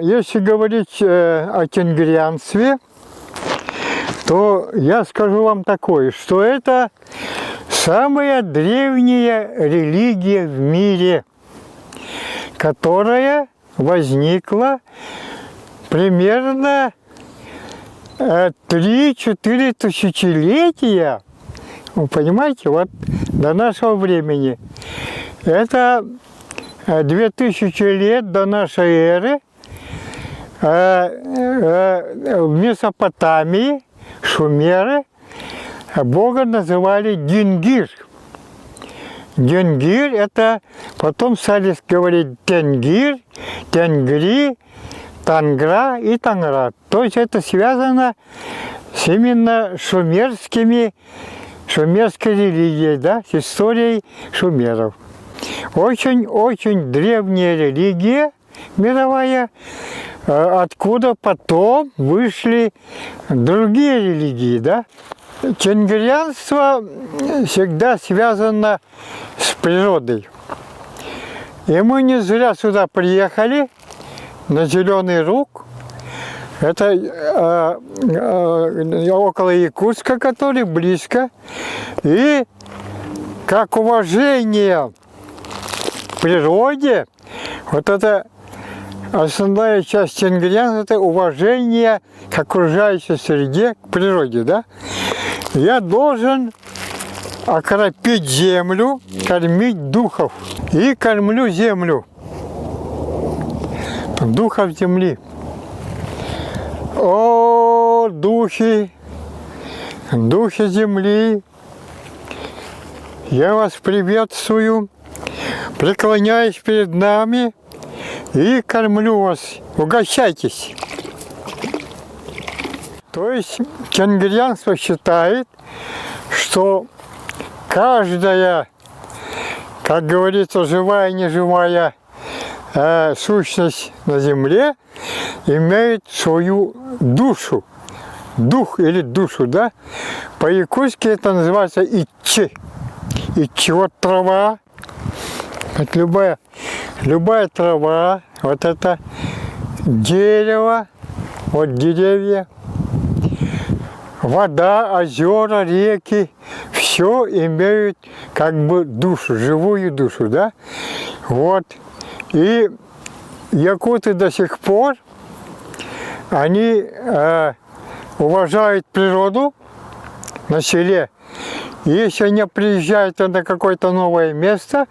Если говорить о тенгрианстве, то я скажу вам такое, что это самая древняя религия в мире, которая возникла примерно 3-4 тысячелетия, вы понимаете, вот до нашего времени. Это 2000 лет до нашей эры в Месопотамии шумеры Бога называли Дингир. Дингир – это потом стали говорить Тенгир, Тенгри, Тангра и Тангра. То есть это связано с именно шумерской религией, да, с историей шумеров. Очень-очень древняя религия мировая, откуда потом вышли другие религии, да. Тенгрианство всегда связано с природой. И мы не зря сюда приехали, на Зеленый Руг. Это около Якутска, который близко. И как уважение к природе, вот это основная часть тенгрианства, это уважение к окружающей среде, к природе, да? Я должен окропить землю, кормить духов. И кормлю землю, духов земли. О, духи земли, я вас приветствую, преклоняюсь перед нами и кормлю вас, угощайтесь. То есть тенгрианство считает, что каждая, как говорится, живая и неживая сущность на земле имеет свою душу, дух или душу, да? По-якутски это называется ичи. Ичи, вот трава, вот любая трава, вот это дерево, вот деревья, вода, озера, реки, все имеют как бы душу, живую душу, да? Вот. И якуты до сих пор, они уважают природу на селе. И если они приезжают на какое-то новое место,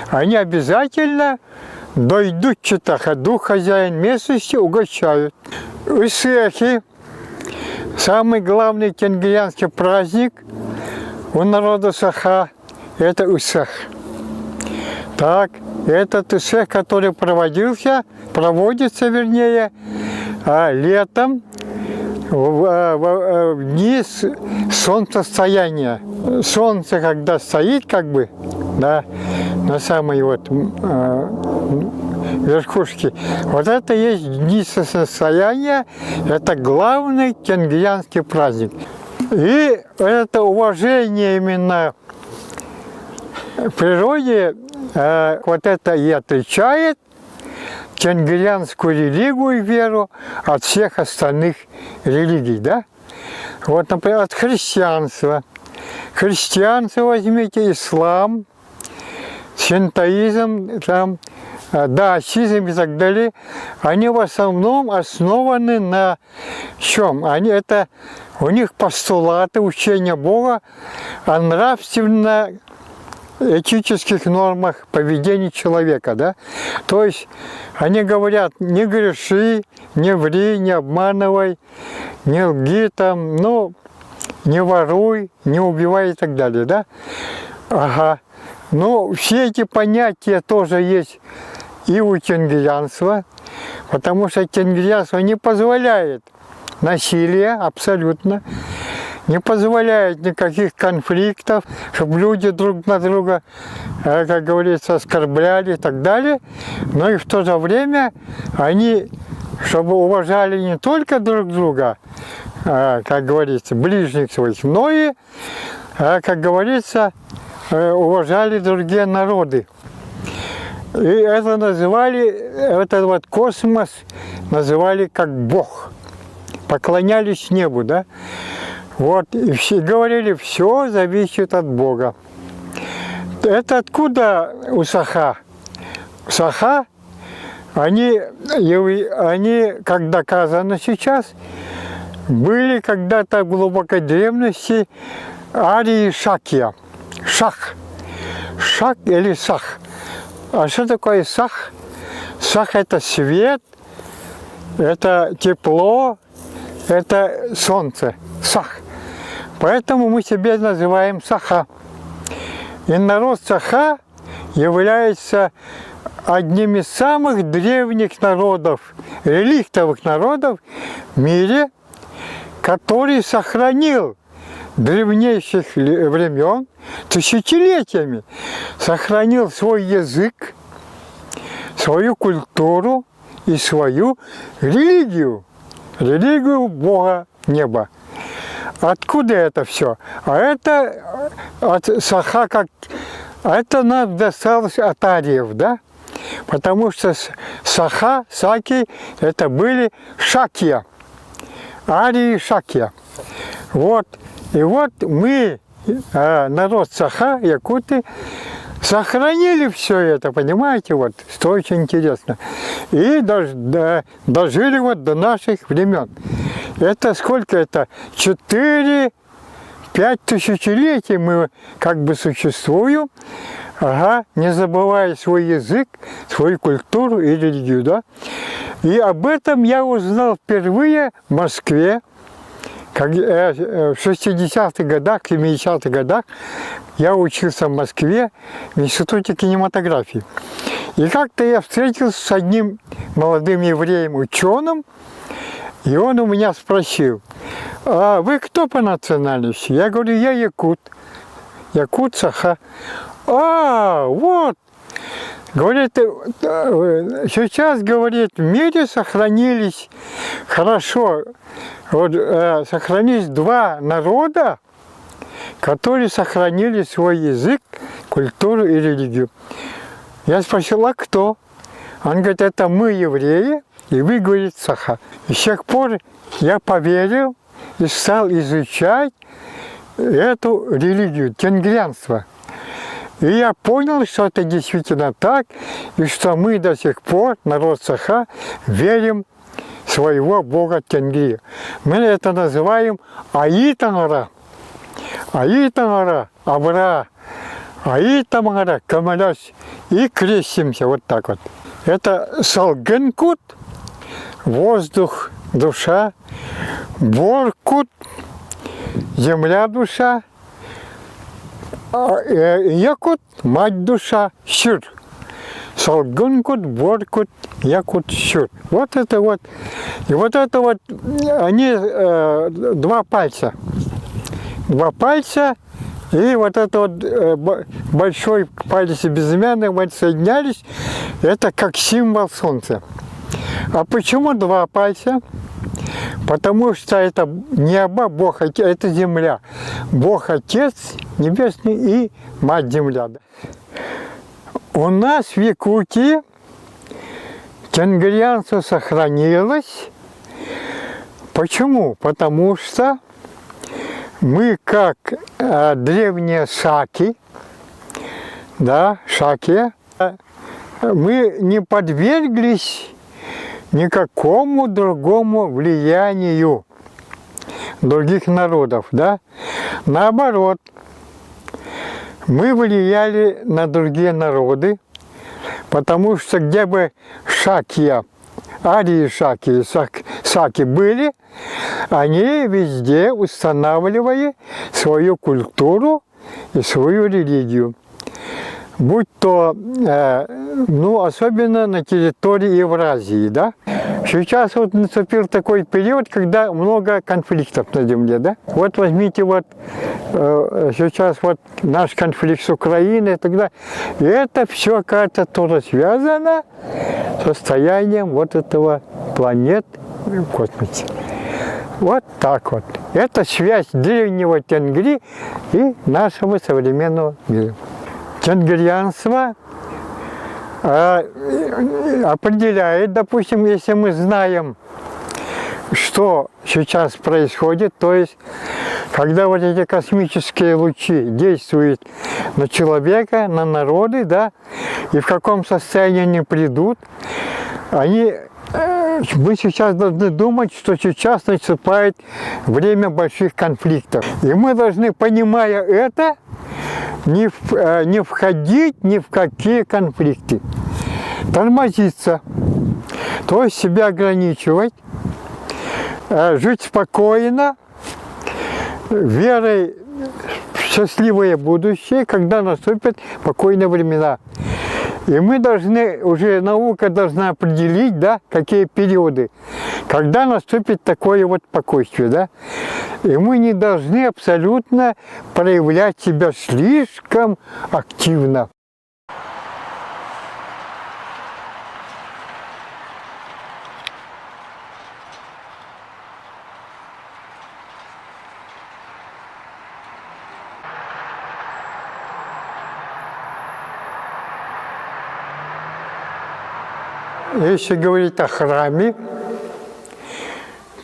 они обязательно дойдут читаха, хозяин местности угощают. Исехи, самый главный тенгрианский праздник у народа Саха, это Исех. Так, этот Исех, который проводится летом в дни солнцестояния. Солнце, когда стоит, как бы, да, на самой вот верхушке, вот это есть дни солнцестояния, это главный тенгрианский праздник. И это уважение именно к природе, вот это и отличает тенгрианскую религию и веру от всех остальных религий, да? Вот, например, от христианства. Христианство возьмите, ислам, синтоизм, там, даосизм и так далее, они в основном основаны на чем? У них постулаты учения Бога о нравственно-этических нормах поведения человека, да? То есть они говорят, не греши, не ври, не обманывай, не лги там, ну, не воруй, не убивай и так далее, да? Ага. Ну, все эти понятия тоже есть и у тенгрианства, потому что тенгрианство не позволяет насилия абсолютно, не позволяет никаких конфликтов, чтобы люди друг на друга, как говорится, оскорбляли и так далее, но и в то же время они, чтобы уважали не только друг друга, как говорится, ближних своих, но и, как говорится, уважали другие народы. И это называли, этот вот космос называли как Бог. Поклонялись небу, да? Вот, и все говорили, все зависит от Бога. Это откуда у Саха? Саха, они, как доказано сейчас, были когда-то в глубокой древности арии Шакья. Шах. Шак или Сах. А что такое Сах? Сах – это свет, это тепло, это солнце. Сах. Поэтому мы себя называем Саха. И народ Саха является одним из самых древних народов, реликтовых народов в мире, который сохранил древнейших времен, тысячелетиями, сохранил свой язык, свою культуру и свою религию, религию Бога Неба. Откуда это все? А это от Саха, это нам досталось от ариев, да? Потому что Саха, Саки, это были Шакья, арии Шакья. Вот. И вот мы, народ Саха, якуты, сохранили все это, понимаете, вот, что очень интересно. И дожили вот до наших времен. Это сколько это? 4-5 тысячелетий мы как бы существуем, не забывая свой язык, свою культуру и религию, да. И об этом я узнал впервые в Москве, как в 60-х годах, 70-х годах я учился в Москве в Институте кинематографии. И как-то я встретился с одним молодым евреем-ученым, и он у меня спросил: а вы кто по национальности? Я говорю, я якут. Якут Саха. А, вот. Говорит, сейчас, говорит, в мире сохранились хорошо, вот, сохранились два народа, которые сохранили свой язык, культуру и религию. Я спросил, а кто? Он говорит, это мы, евреи, и вы, говорит, Саха. И с тех пор я поверил и стал изучать эту религию, тенгрянство. И я понял, что это действительно так, и что мы до сих пор, народ Саха, верим в своего бога Тенгри. Мы это называем Аитанара. Аитанара, Абра, Аитамара, Камаляс. И крестимся вот так вот. Это Салгенкут, воздух, душа, Боркут, земля, душа, Якут, мать душа, Сюр. Салгункут, Боркут, Якут, Сюр. Вот это вот. И вот это вот, они два пальца. Два пальца, и вот это вот большой палец и безымянный вот соединялись. Это как символ солнца. А почему два пальца? Потому что это небо, Бог Отец, это земля. Бог Отец Небесный и Мать Земля. У нас в Якутии тенгрианство сохранилось. Почему? Потому что мы, как древние шаки, да, шаки, мы не подверглись никакому другому влиянию других народов, да? Наоборот, мы влияли на другие народы, потому что где бы шакья, арии шаки, саки были, они везде устанавливали свою культуру и свою религию. Будь то, ну, особенно на территории Евразии, да. Сейчас вот наступил такой период, когда много конфликтов на земле, да. Вот возьмите вот сейчас вот наш конфликт с Украиной и так далее. И это все как-то тоже связано с состоянием вот этого планет в космосе. Вот так вот. Это связь древнего Тенгри и нашего современного мира. Тенгрианство определяет, допустим, если мы знаем, что сейчас происходит, то есть, когда вот эти космические лучи действуют на человека, на народы, да, и в каком состоянии они придут, мы сейчас должны думать, что сейчас наступает время больших конфликтов. И мы должны, понимая это, не входить ни в какие конфликты. Тормозиться, то есть себя ограничивать, жить спокойно, верой в счастливое будущее, когда наступят спокойные времена. И мы должны, уже наука должна определить, да, какие периоды, когда наступит такое вот спокойствие, да. И мы не должны абсолютно проявлять себя слишком активно. Если говорить о храме,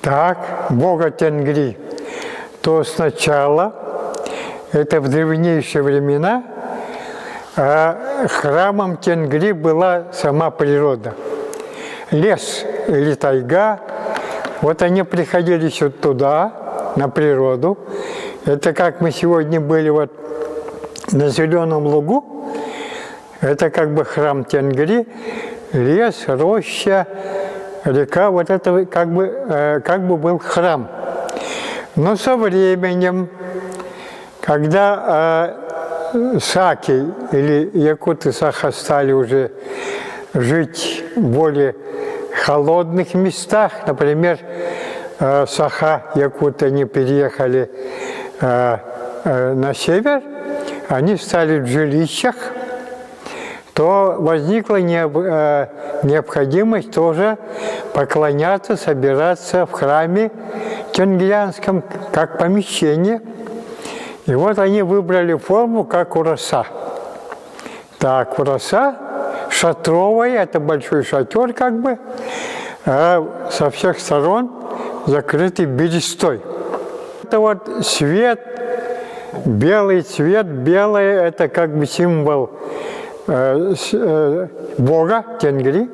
так, Бога Тенгри, то сначала, это в древнейшие времена, храмом Тенгри была сама природа. Лес или тайга, вот они приходили сюда, туда, на природу. Это как мы сегодня были вот на Зеленом лугу, это как бы храм Тенгри. Лес, роща, река, вот это как бы был храм. Но со временем, когда саки или якуты саха стали уже жить в более холодных местах, например, саха якуты, они переехали на север, они стали в жилищах, то возникла необходимость тоже поклоняться, собираться в храме тенгрианском как помещение. И вот они выбрали форму как ураса. Так, ураса шатровая, это большой шатер как бы, со всех сторон закрытый берестой. Это вот свет, белый цвет, белое это как бы символ Бога, Тенгри,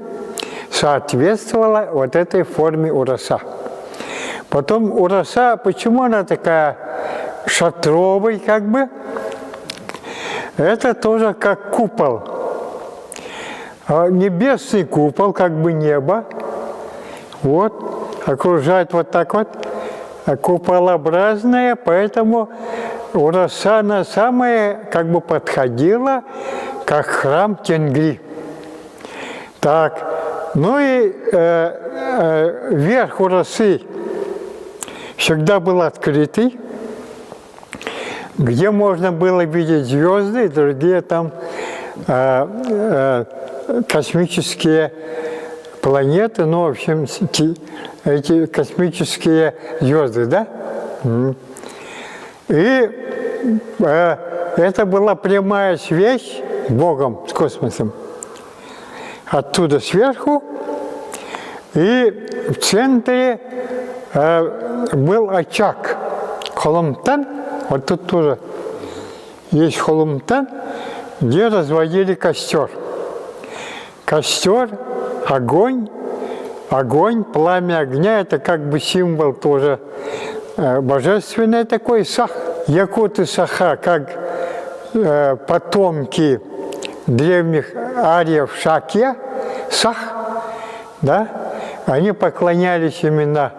соответствовала вот этой форме ураса. Потом ураса, почему она такая шатровая, как бы? Это тоже как купол. Небесный купол, как бы небо, вот, окружает вот так вот, куполообразное, поэтому ураса она самая, как бы подходила как храм Тенгри. Так, ну и верх урасы всегда был открытый, где можно было видеть звезды и другие там космические планеты, ну, в общем, эти космические звезды, да? И это была прямая связь с Богом, с космосом. Оттуда сверху, и в центре был очаг, холомтан, вот тут тоже есть холомтан, где разводили костер. Костер, огонь, пламя огня, это как бы символ тоже божественный такой сах. Якуты саха, как потомки древних ариев Шакья, сах, да, они поклонялись именно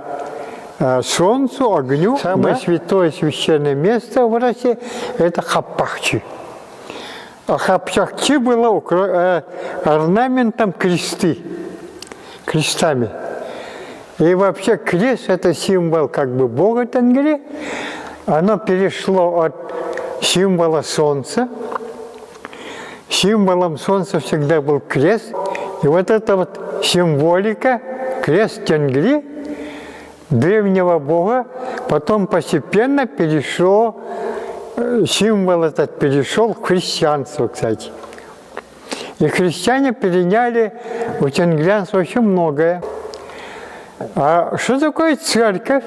солнцу, огню. Самое святое священное место в России – это Хаппахчи. А Хаппахчи было орнаментом крестами. И вообще крест – это символ как бы Бога Тенгри. Оно перешло от символа солнца. Символом солнца всегда был крест. И вот эта вот символика, крест Тенгри, древнего бога, потом постепенно перешло, символ этот перешел в христианство, кстати. И христиане переняли у тенгрянцев очень многое. А что такое церковь?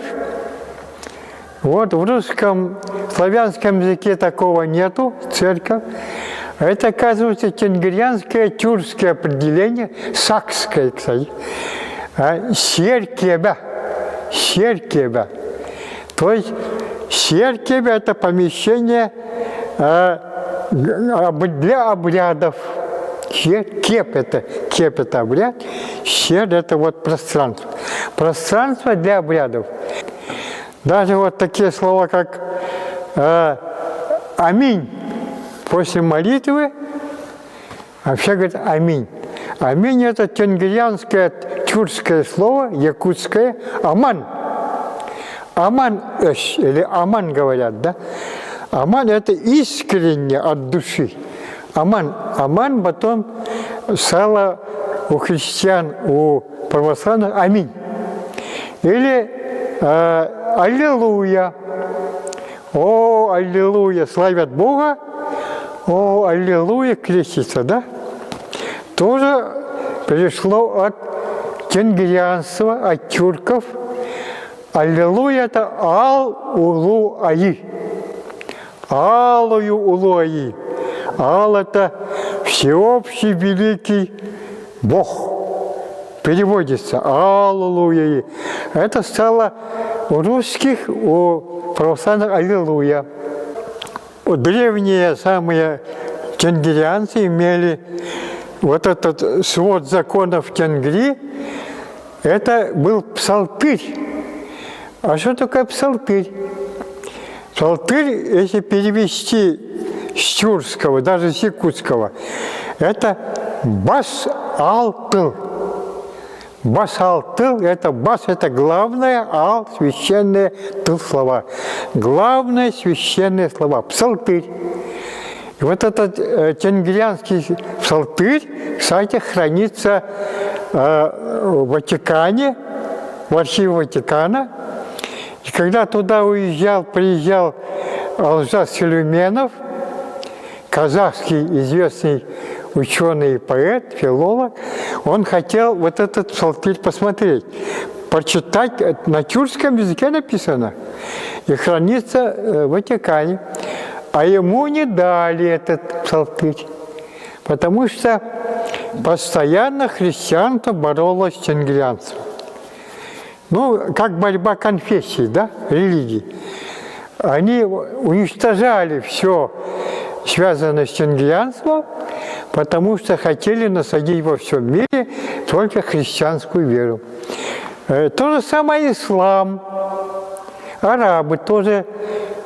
Вот в русском, славянском языке такого нету, церковь. Это, оказывается, тенгрианское, тюркское определение, сакское, кстати. Серкеба. Серкеба. То есть серкеба – это помещение для обрядов. Кеп это обряд, сер – это вот пространство. Пространство для обрядов. Даже вот такие слова, как «аминь» после молитвы, вообще говорят «аминь». «Аминь» – это тенгрианское, тюркское слово, якутское «аман». «Аман» или «аман» говорят, да? «Аман» – это искренне от души. «Аман». «Аман» потом стало у христиан, у православных «аминь». Или «Аллилуйя». «О, аллилуйя», славят Бога. «О, аллилуйя», крестится, да? Тоже пришло от тенгрианства, от тюрков. «Аллилуйя» – это «ал-улу-аи». «Алую-улу-аи». «Ал» – это всеобщий великий Бог. Переводится «Аллилуйя». Это стало у русских, у православных «Аллилуйя». Древние самые тенгрианцы имели вот этот свод законов Тенгри. Это был псалтырь. А что такое псалтырь? Псалтырь, если перевести с тюркского, даже с якутского, это бас-ал-тыл. Бас-ал-тыл – это бас, это главное, ал – священные, тыл – слова. Главное священные слова, псалтырь. И вот этот тенгрианский псалтырь, кстати, хранится в Ватикане, в архиве Ватикана. И когда туда приезжал Алжас Сулейменов, казахский известный ученый, поэт, филолог, он хотел вот этот псалтырь посмотреть, прочитать. На тюркском языке написано и хранится в Ватикане. А ему не дали этот псалтырь, потому что постоянно христианство боролось с тенгрианством. Ну, как борьба конфессий, да, религий. Они уничтожали все, связанное с тенгрианством, потому что хотели насадить во всем мире только христианскую веру. То же самое ислам. Арабы тоже,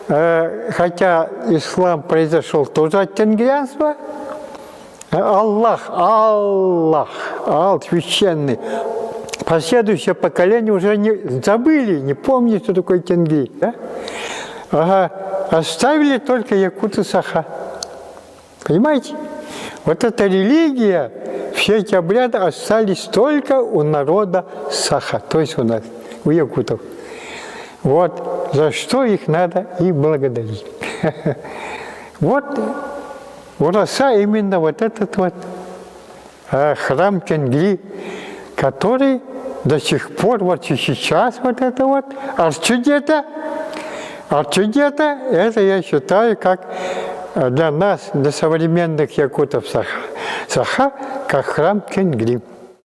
хотя ислам произошел тоже от тенгрианства, Аллах, священный. Последующее поколение уже забыли, не помнят, что такое тенгри. Да? Ага. Оставили только якуты Саха. Понимаете? Вот эта религия, все эти обряды остались только у народа Саха, то есть у нас, у якутов. Вот за что их надо и благодарить. Вот ураса именно вот этот вот храм Тенгри, который до сих пор, вот и сейчас вот это вот, Арчидета, это я считаю, как для нас, для современных якутов Саха, как храм Тенгри.